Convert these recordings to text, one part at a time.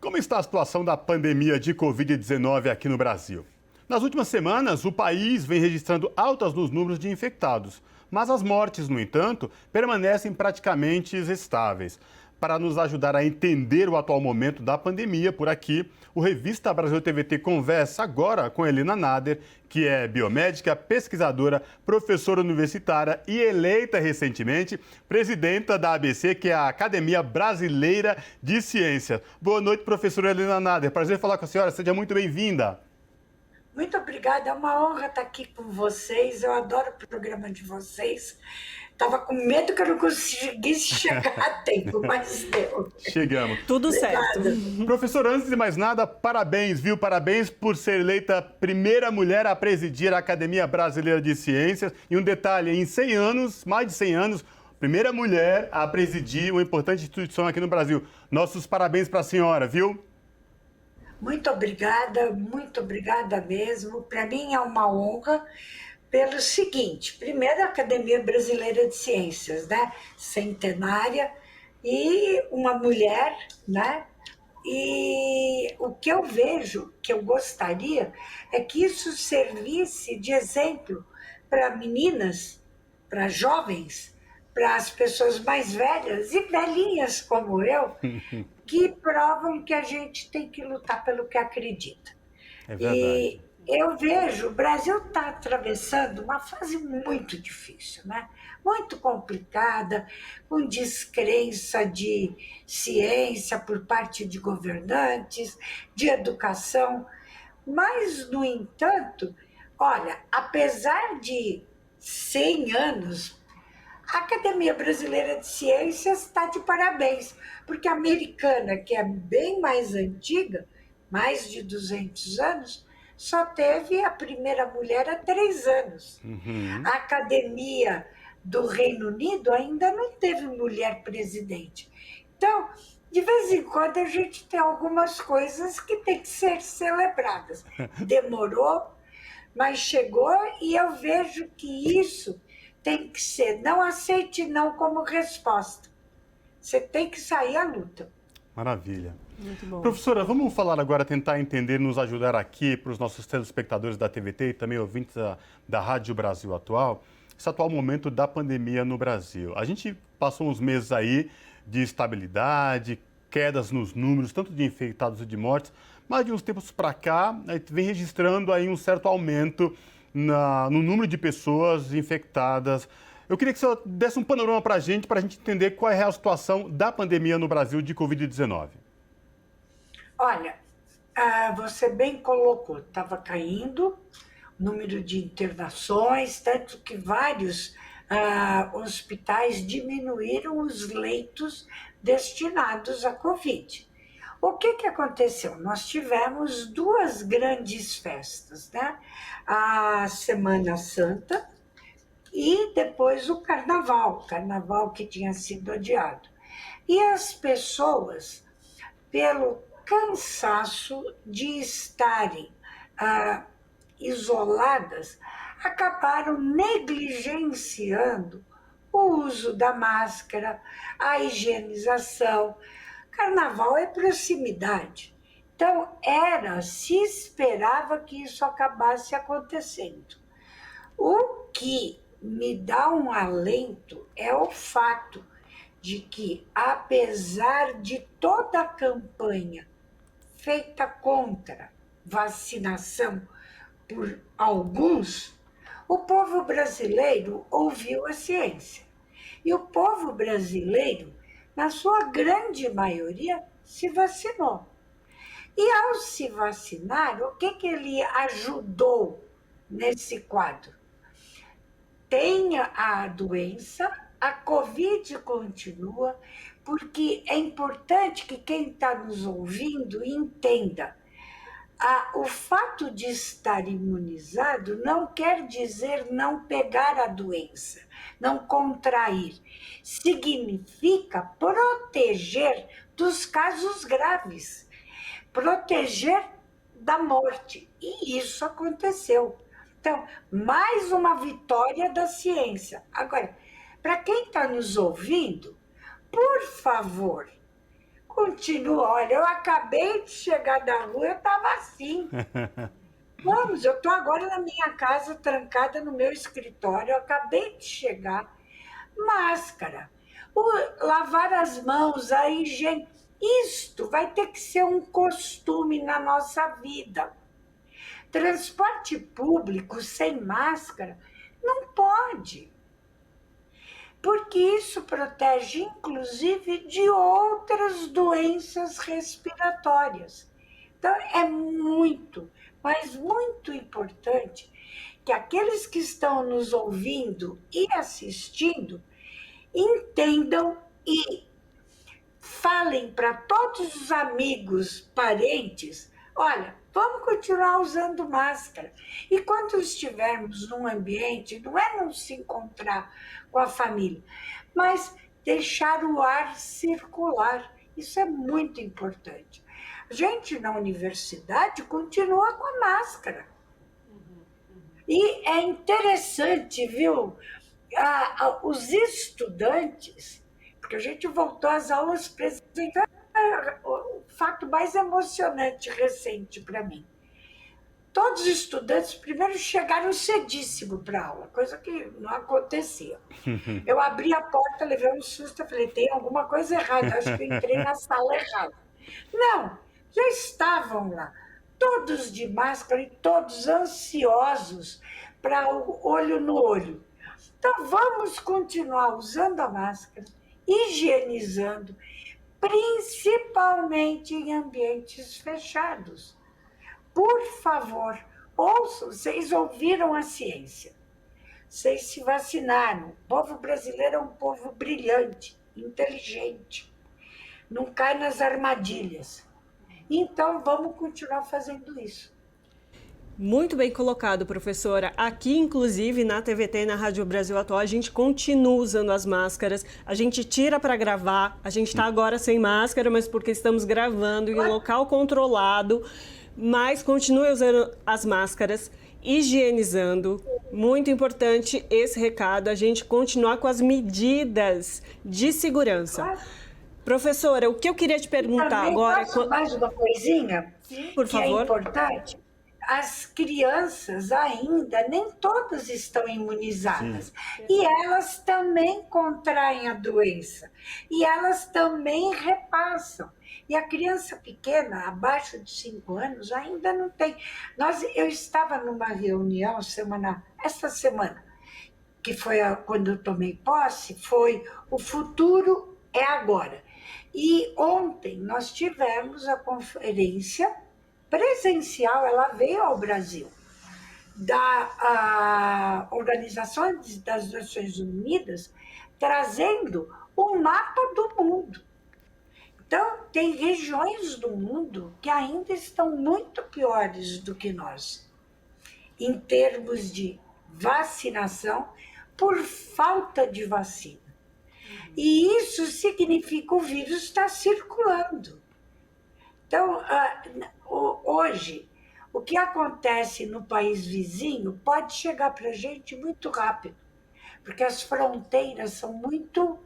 Como está a situação da pandemia de Covid-19 aqui no Brasil? Nas últimas semanas, o país vem registrando altas nos números de infectados, mas as mortes, no entanto, permanecem praticamente estáveis. Para nos ajudar a entender o atual momento da pandemia por aqui, o Revista Brasil TVT conversa agora com Helena Nader, que é biomédica, pesquisadora, professora universitária e eleita recentemente presidenta da ABC, que é a Academia Brasileira de Ciências. Boa noite, professora Helena Nader. Prazer falar com a senhora. Seja muito bem-vinda. Muito obrigada, é uma honra estar aqui com vocês. Eu adoro o programa de vocês. Estava com medo que eu não conseguisse chegar a tempo, mas deu. Chegamos. Tudo certo. Professor, antes de mais nada, parabéns, viu? Parabéns por ser eleita a primeira mulher a presidir a Academia Brasileira de Ciências. E um detalhe, em 100 anos, mais de 100 anos, primeira mulher a presidir uma importante instituição aqui no Brasil. Nossos parabéns para a senhora, viu? Muito obrigada mesmo. Para mim é uma honra pelo seguinte: primeiro, a Academia Brasileira de Ciências, né? Centenária, e uma mulher, né? E o que eu vejo, que eu gostaria, é que isso servisse de exemplo para meninas, para jovens, para as pessoas mais velhas e velhinhas como eu, que provam que a gente tem que lutar pelo que acredita. É E verdade. eu vejo, o Brasil está atravessando uma fase muito difícil, né? Muito complicada, com descrença de ciência por parte de governantes, de educação. Mas, no entanto, olha, apesar de 100 anos, a Academia Brasileira de Ciências está de parabéns, porque a americana, que é bem mais antiga, mais de 200 anos, só teve a primeira mulher há 3 anos. A Academia do Reino Unido ainda não teve mulher presidente. Então, de vez em quando, a gente tem algumas coisas que têm que ser celebradas. Demorou, mas chegou, e eu vejo que isso tem que ser, não aceite não como resposta. Você tem que sair à luta. Maravilha. Muito bom. Professora, vamos falar agora, tentar entender, nos ajudar aqui para os nossos telespectadores da TVT e também ouvintes da Rádio Brasil Atual, esse atual momento da pandemia no Brasil. A gente passou uns meses aí de estabilidade, quedas nos números, tanto de infectados e de mortes, mas de uns tempos para cá, a gente vem registrando aí um certo aumento no número de pessoas infectadas. Eu queria que o senhor desse um panorama para a gente entender qual é a real situação da pandemia no Brasil de Covid-19. Olha, você bem colocou, estava caindo o número de internações, tanto que vários hospitais diminuíram os leitos destinados à Covid. O que aconteceu? Nós tivemos 2 grandes festas, né? A Semana Santa e depois o Carnaval que tinha sido adiado. E as pessoas, pelo cansaço de estarem isoladas, acabaram negligenciando o uso da máscara, a higienização. Carnaval é proximidade. Então, se esperava que isso acabasse acontecendo. O que me dá um alento é o fato de que, apesar de toda a campanha feita contra vacinação por alguns, o povo brasileiro ouviu a ciência. E o povo brasileiro, na sua grande maioria, se vacinou. E ao se vacinar, o que ele ajudou nesse quadro? Tem a doença, a Covid continua, porque é importante que quem está nos ouvindo entenda. O fato de estar imunizado não quer dizer não pegar a doença, não contrair. Significa proteger dos casos graves, proteger da morte. E isso aconteceu. Então, mais uma vitória da ciência. Agora, para quem está nos ouvindo, por favor, continua. Olha, eu acabei de chegar da rua, eu estava assim. Vamos, eu estou agora na minha casa, trancada no meu escritório, eu acabei de chegar. Máscara, lavar as mãos, a higiene. Isto vai ter que ser um costume na nossa vida. Transporte público sem máscara não pode, porque isso protege, inclusive, de outras doenças respiratórias. Então, é muito, mas muito importante que aqueles que estão nos ouvindo e assistindo entendam e falem para todos os amigos, parentes, olha, vamos continuar usando máscara. E quando estivermos num ambiente, não é não se encontrar com a família, mas deixar o ar circular. Isso é muito importante. A gente na universidade continua com a máscara. E é interessante, viu? Os estudantes, porque a gente voltou às aulas presenciais, o fato mais emocionante recente para mim. Todos os estudantes primeiro chegaram cedíssimo para a aula, coisa que não acontecia. Eu abri a porta, levei um susto, falei, tem alguma coisa errada, acho que eu entrei na sala errada. Não, já estavam lá, todos de máscara e todos ansiosos para o olho no olho. Então, vamos continuar usando a máscara, higienizando, principalmente em ambientes fechados. Por favor, ouçam, vocês ouviram a ciência, vocês se vacinaram. O povo brasileiro é um povo brilhante, inteligente, não cai nas armadilhas. Então, vamos continuar fazendo isso. Muito bem colocado, professora. Aqui, inclusive, na TVT e na Rádio Brasil Atual, a gente continua usando as máscaras, a gente tira para gravar, a gente está agora sem máscara, mas porque estamos gravando em um local controlado, mas continue usando as máscaras, higienizando. Muito importante esse recado, a gente continuar com as medidas de segurança. Professora, o que eu queria te perguntar agora... Posso mais uma coisinha? Sim, por favor. Que é importante? As crianças ainda, nem todas estão imunizadas. Sim. E elas também contraem a doença. E elas também repassam. E a criança pequena, abaixo de 5 anos, ainda não tem. Eu estava numa reunião esta semana, que foi quando eu tomei posse, foi O Futuro é Agora. E ontem nós tivemos a conferência presencial, ela veio ao Brasil, da Organização das Nações Unidas, trazendo um mapa do mundo. Então, tem regiões do mundo que ainda estão muito piores do que nós, em termos de vacinação, por falta de vacina. E isso significa que o vírus está circulando. Então, hoje, o que acontece no país vizinho pode chegar para a gente muito rápido, porque as fronteiras são muito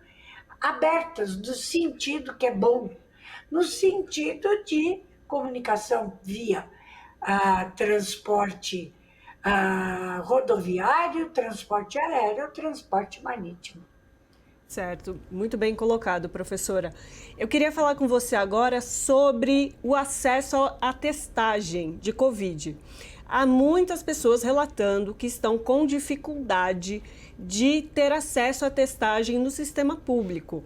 abertas, no sentido que é bom, no sentido de comunicação via transporte rodoviário, transporte aéreo, transporte marítimo. Certo, muito bem colocado, professora. Eu queria falar com você agora sobre o acesso à testagem de Covid. Há muitas pessoas relatando que estão com dificuldade de ter acesso à testagem no sistema público.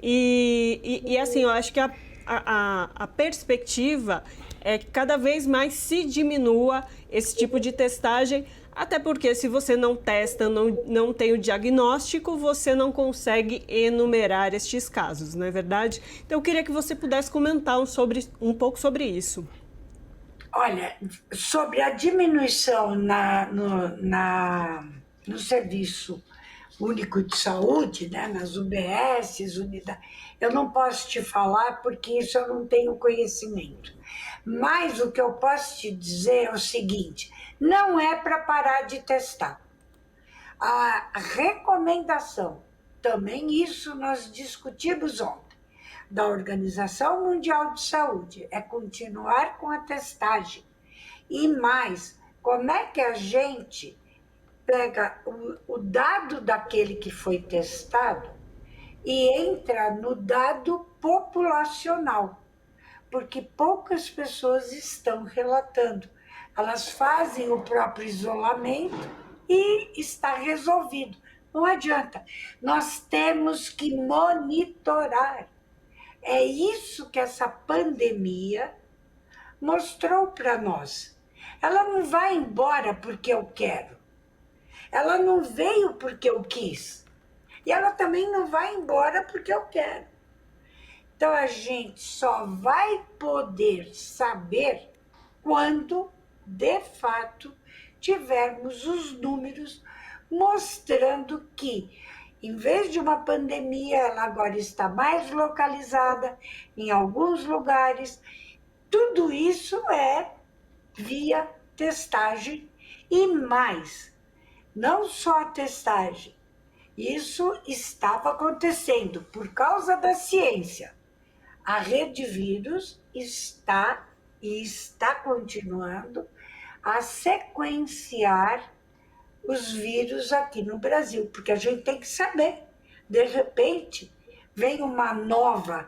E assim, eu acho que a perspectiva é que cada vez mais se diminua esse tipo de testagem, até porque se você não testa, não tem o diagnóstico, você não consegue enumerar estes casos, não é verdade? Então, eu queria que você pudesse comentar um pouco sobre isso. Olha, sobre a diminuição no Serviço Único de Saúde, né, nas UBSs, eu não posso te falar porque isso eu não tenho conhecimento. Mas o que eu posso te dizer é o seguinte, não é para parar de testar. A recomendação, também isso nós discutimos ontem, da Organização Mundial de Saúde é continuar com a testagem. E mais, como é que a gente pega o dado daquele que foi testado e entra no dado populacional? Porque poucas pessoas estão relatando. Elas fazem o próprio isolamento e está resolvido. Não adianta. Nós temos que monitorar. É isso que essa pandemia mostrou para nós. Ela não vai embora porque eu quero. Ela não veio porque eu quis. E ela também não vai embora porque eu quero. Então a gente só vai poder saber quando, de fato, tivermos os números mostrando que, em vez de uma pandemia, ela agora está mais localizada em alguns lugares. Tudo isso é via testagem e mais, não só a testagem. Isso estava acontecendo por causa da ciência. A rede vírus está e está continuando a sequenciar os vírus aqui no Brasil, porque a gente tem que saber. De repente, vem uma nova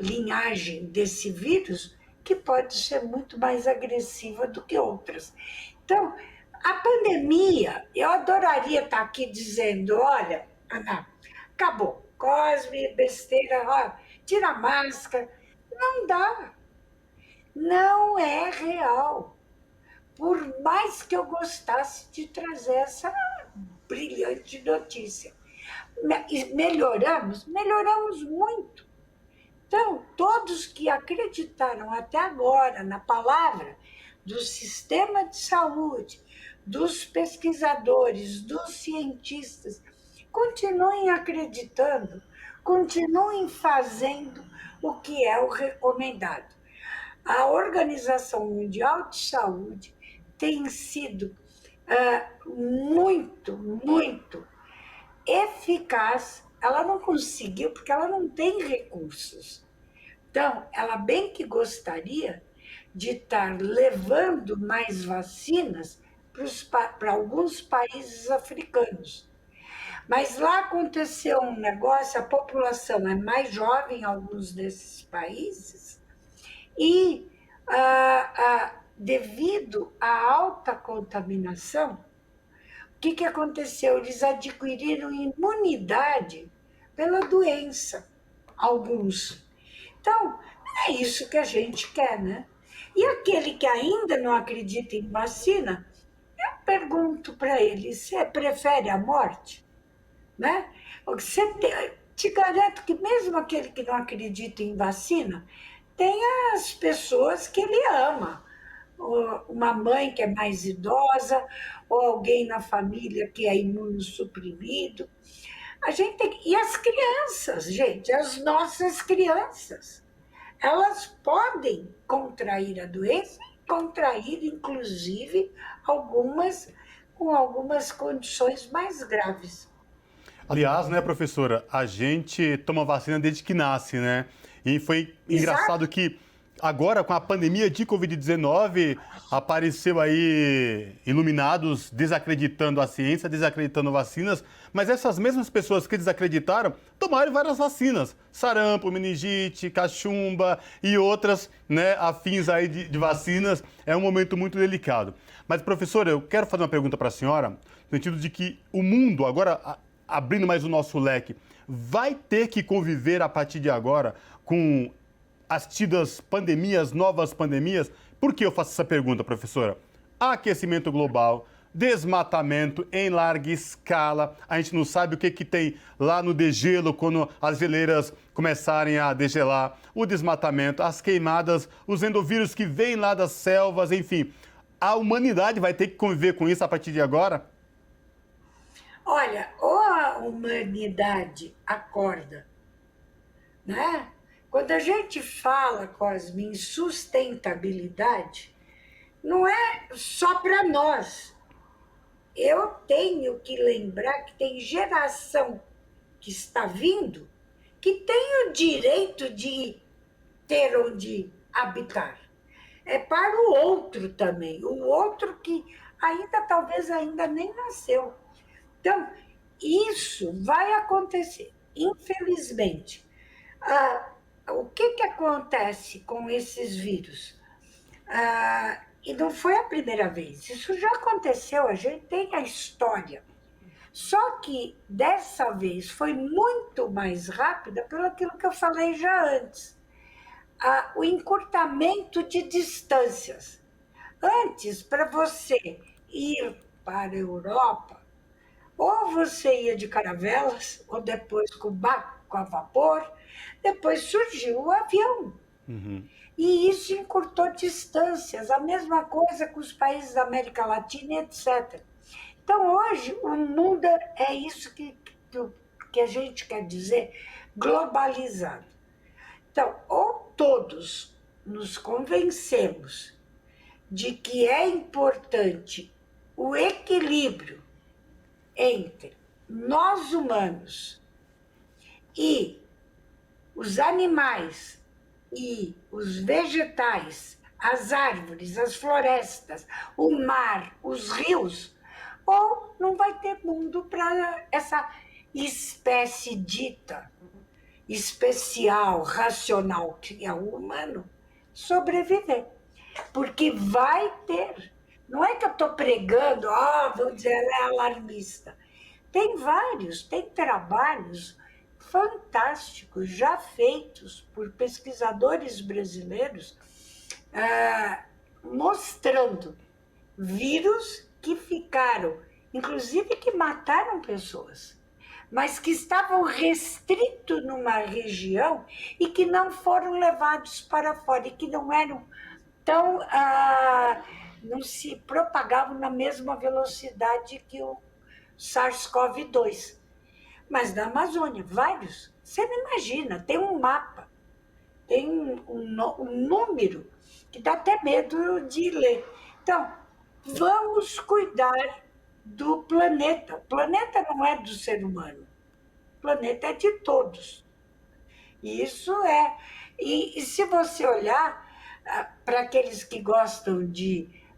linhagem desse vírus que pode ser muito mais agressiva do que outras. Então, a pandemia, eu adoraria estar aqui dizendo, olha, Ana, acabou, Cosme, besteira, ó, tira a máscara. Não dá. Não é real. Por mais que eu gostasse de trazer essa brilhante notícia. Melhoramos? Melhoramos muito. Então, todos que acreditaram até agora na palavra do sistema de saúde, dos pesquisadores, dos cientistas, continuem acreditando, continuem fazendo o que é o recomendado. A Organização Mundial de Saúde tem sido muito, muito eficaz. Ela não conseguiu porque ela não tem recursos. Então, ela bem que gostaria de estar levando mais vacinas para alguns países africanos. Mas lá aconteceu um negócio, a população é mais jovem em alguns desses países e, devido à alta contaminação, o que aconteceu? Eles adquiriram imunidade pela doença, alguns. Então, é isso que a gente quer, né? E aquele que ainda não acredita em vacina, eu pergunto para ele, você prefere a morte? Né? Te garanto que mesmo aquele que não acredita em vacina, tem as pessoas que ele ama. Uma mãe que é mais idosa, ou alguém na família que é imunossuprimido. A gente tem que... E as crianças, gente, as nossas crianças, elas podem contrair a doença, contrair, inclusive, algumas com algumas condições mais graves. Aliás, né, professora, a gente toma vacina desde que nasce, né? E foi engraçado que agora, com a pandemia de Covid-19, apareceu aí iluminados desacreditando a ciência, desacreditando vacinas, mas essas mesmas pessoas que desacreditaram tomaram várias vacinas. Sarampo, meningite, cachumba e outras, né, afins aí de vacinas. É um momento muito delicado. Mas, professora, eu quero fazer uma pergunta para a senhora, no sentido de que o mundo, agora abrindo mais o nosso leque, vai ter que conviver a partir de agora com as tidas pandemias, novas pandemias. Por que eu faço essa pergunta, professora? Aquecimento global, desmatamento em larga escala. A gente não sabe o que tem lá no degelo quando as geleiras começarem a degelar. O desmatamento, as queimadas, os endovírus que vêm lá das selvas, enfim. A humanidade vai ter que conviver com isso a partir de agora? Olha, ou a humanidade acorda, né? Quando a gente fala, Cosme, em sustentabilidade, não é só para nós. Eu tenho que lembrar que tem geração que está vindo que tem o direito de ter onde habitar. É para o outro também, o outro que talvez ainda nem nasceu. Então, isso vai acontecer, infelizmente. O que acontece com esses vírus? E não foi a primeira vez, isso já aconteceu, a gente tem a história. Só que dessa vez foi muito mais rápida pelo aquilo que eu falei já antes. O encurtamento de distâncias. Antes, para você ir para a Europa, ou você ia de caravelas, ou depois com barco a vapor, depois surgiu o avião. E isso encurtou distâncias, a mesma coisa com os países da América Latina, etc. Então, hoje, o mundo é isso que a gente quer dizer, globalizado. Então, ou todos nos convencemos de que é importante o equilíbrio entre nós humanos e os animais e os vegetais, as árvores, as florestas, o mar, os rios, ou não vai ter mundo para essa espécie dita especial, racional, que é o humano, sobreviver. Porque vai ter. Não é que eu estou pregando, vamos dizer, ela é alarmista. Tem trabalhos fantásticos já feitos por pesquisadores brasileiros mostrando vírus que ficaram, inclusive que mataram pessoas, mas que estavam restritos numa região e que não foram levados para fora e que não eram tão... não se propagavam na mesma velocidade que o SARS-CoV-2. Mas na Amazônia, vários. Você não imagina, tem um mapa, tem um número que dá até medo de ler. Então, vamos cuidar do planeta. O planeta não é do ser humano. O planeta é de todos. Isso é... E se você olhar para aqueles que gostam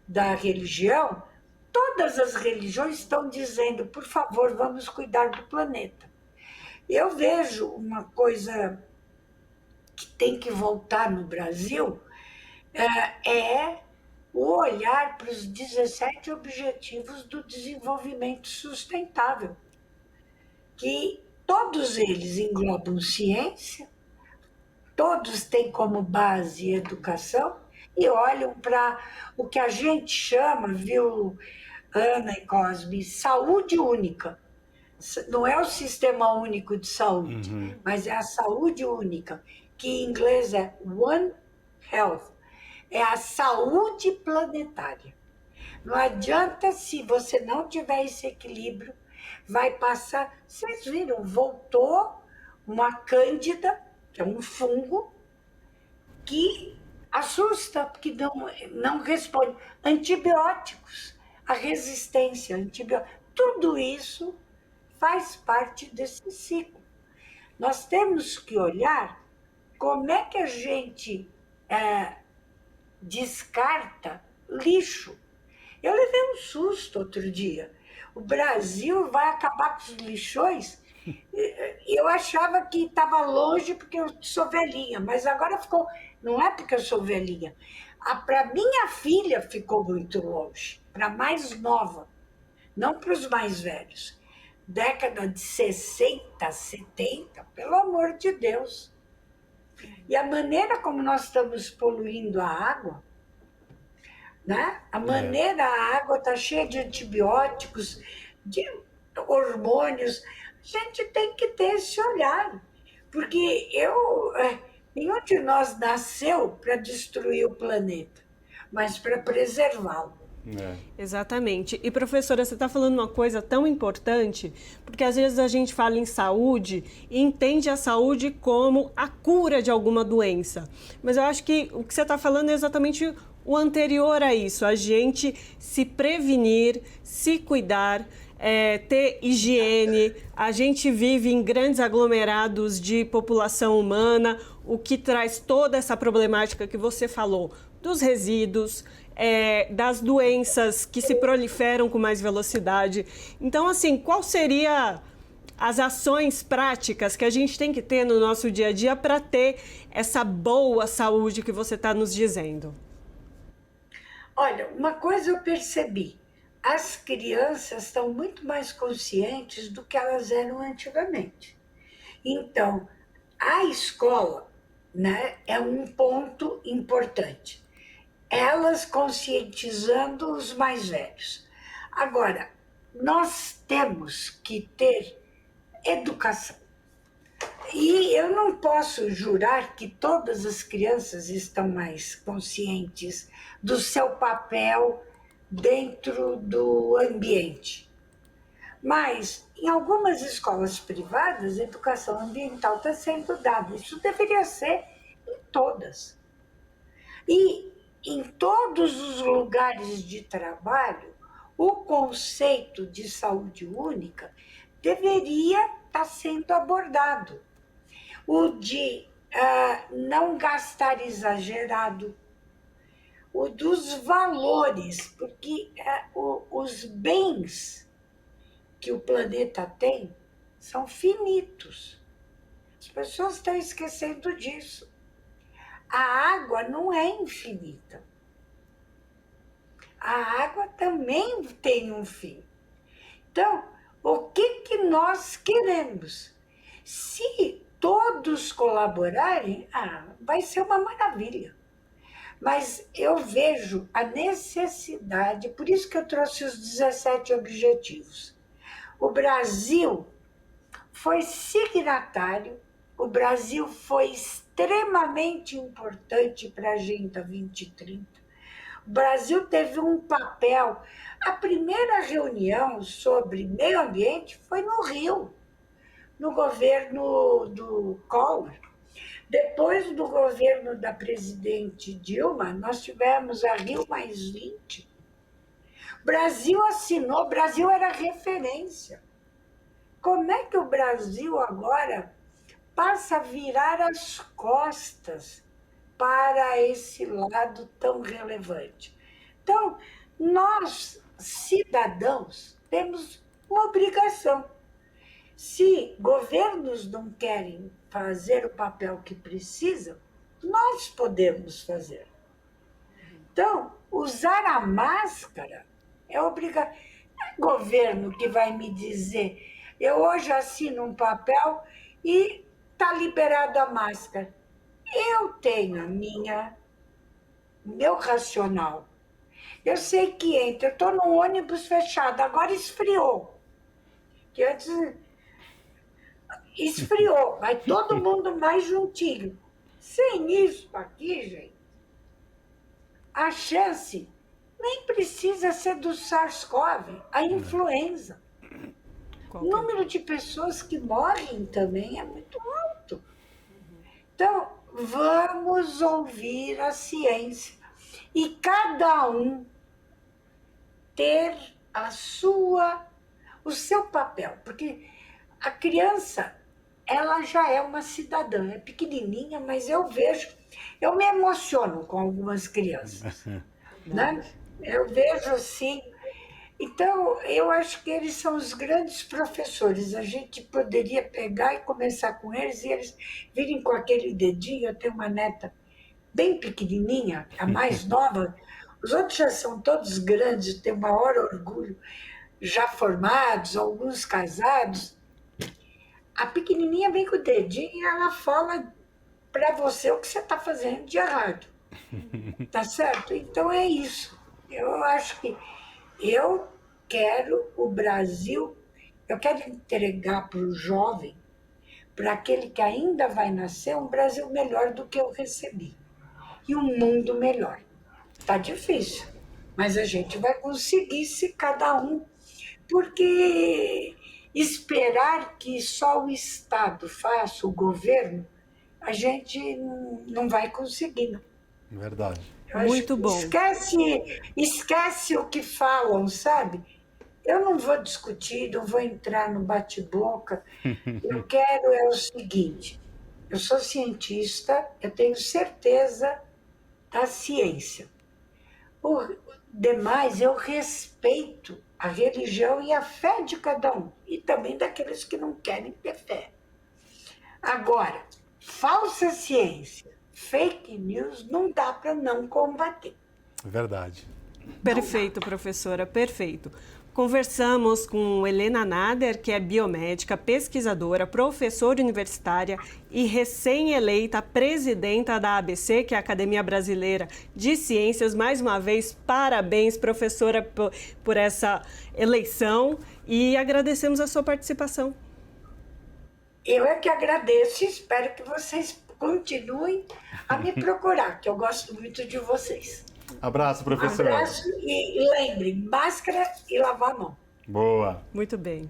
da religião, todas as religiões estão dizendo, por favor, vamos cuidar do planeta. Eu vejo uma coisa que tem que voltar no Brasil, é o olhar para os 17 Objetivos do Desenvolvimento Sustentável, que todos eles englobam ciência, todos têm como base educação e olham para o que a gente chama, viu, Ana e Cosme, saúde única. Não é o Sistema Único de Saúde, mas é a saúde única, que em inglês é One Health. É a saúde planetária. Não adianta, se você não tiver esse equilíbrio, vai passar... Vocês viram, voltou uma cândida, que é um fungo, que assusta, porque não responde. Antibióticos, a resistência a antibióticos, tudo isso faz parte desse ciclo. Nós temos que olhar como é que a gente descarta lixo. Eu levei um susto outro dia. O Brasil vai acabar com os lixões. Eu achava que estava longe porque eu sou velhinha, mas agora ficou... Não é porque eu sou velhinha. Para minha filha ficou muito longe, para a mais nova, não para os mais velhos. Década de 60, 70, pelo amor de Deus. E a maneira como nós estamos poluindo a água, né? A água está cheia de antibióticos, de hormônios. A gente tem que ter esse olhar, porque nenhum de nós nasceu para destruir o planeta, mas para preservá-lo. Exatamente. E, professora, você está falando uma coisa tão importante, porque às vezes a gente fala em saúde e entende a saúde como a cura de alguma doença. Mas eu acho que o que você está falando é exatamente o anterior a isso, a gente se prevenir, se cuidar, ter higiene. A gente vive em grandes aglomerados de população humana, o que traz toda essa problemática que você falou, dos resíduos, das doenças que se proliferam com mais velocidade. Então, assim, qual seria as ações práticas que a gente tem que ter no nosso dia a dia para ter essa boa saúde que você está nos dizendo? Olha, uma coisa eu percebi, as crianças estão muito mais conscientes do que elas eram antigamente. Então, a escola, né, é um ponto importante. Elas conscientizando os mais velhos. Agora, nós temos que ter educação. E eu não posso jurar que todas as crianças estão mais conscientes do seu papel dentro do ambiente. Mas, em algumas escolas privadas, a educação ambiental está sendo dada. Isso deveria ser em todas. E em todos os lugares de trabalho, o conceito de saúde única deveria estar sendo abordado. O de não gastar exagerado, o dos valores, porque os bens que o planeta tem são finitos. As pessoas estão esquecendo disso. A água não é infinita. A água também tem um fim. Então, o que nós queremos? Se todos colaborarem, vai ser uma maravilha. Mas eu vejo a necessidade, por isso que eu trouxe os 17 objetivos. O Brasil foi signatário, o Brasil foi extremamente importante para a Agenda 2030. O Brasil teve um papel. A primeira reunião sobre meio ambiente foi no Rio, no governo do Collor. Depois do governo da presidente Dilma, nós tivemos a Rio+20. O Brasil assinou, o Brasil era referência. Como é que o Brasil agora passa a virar as costas para esse lado tão relevante? Então, nós, cidadãos, temos uma obrigação. Se governos não querem fazer o papel que precisam, nós podemos fazer. Então, usar a máscara é obrigação. Não é governo que vai me dizer, eu hoje assino um papel e está liberado a máscara. Eu tenho meu racional. Eu sei que entra, eu estou num ônibus fechado, agora esfriou. Que antes esfriou, vai todo mundo mais juntinho. Sem isso aqui, gente, a chance nem precisa ser do SARS-CoV, a influenza. O número de pessoas que morrem também é muito alto. Então, vamos ouvir a ciência e cada um ter o seu papel, porque a criança, ela já é uma cidadã, é pequenininha, mas eu me emociono com algumas crianças, né? Eu vejo assim. Então, eu acho que eles são os grandes professores. A gente poderia pegar e começar com eles e eles virem com aquele dedinho. Eu tenho uma neta bem pequenininha, a mais nova. Os outros já são todos grandes, tenho o maior orgulho, já formados, alguns casados. A pequenininha vem com o dedinho e ela fala para você o que você está fazendo de errado. Tá certo? Então é isso. Eu acho que eu quero o Brasil, eu quero entregar para o jovem, para aquele que ainda vai nascer, um Brasil melhor do que eu recebi. E um mundo melhor. Tá difícil, mas a gente vai conseguir se cada um, porque esperar que só o Estado faça, o governo, a gente não vai conseguir, não. Verdade. Muito bom. Esquece o que falam, sabe? eu não vou discutir, não vou entrar no bate-boca. Eu quero é o seguinte: eu sou cientista, eu tenho certeza da ciência. Por demais, eu respeito a religião e a fé de cada um, e também daqueles que não querem ter fé. Agora, falsa ciência, fake news, não dá para não combater. Verdade. Perfeito, professora, perfeito. Conversamos com Helena Nader, que é biomédica, pesquisadora, professora universitária e recém-eleita presidenta da ABC, que é a Academia Brasileira de Ciências. Mais uma vez, parabéns, professora, por essa eleição e agradecemos a sua participação. Eu é que agradeço e espero que vocês continuem a me procurar, que eu gosto muito de vocês. Abraço, professor. Abraço e lembrem, máscara e lavar a mão. Boa. Muito bem.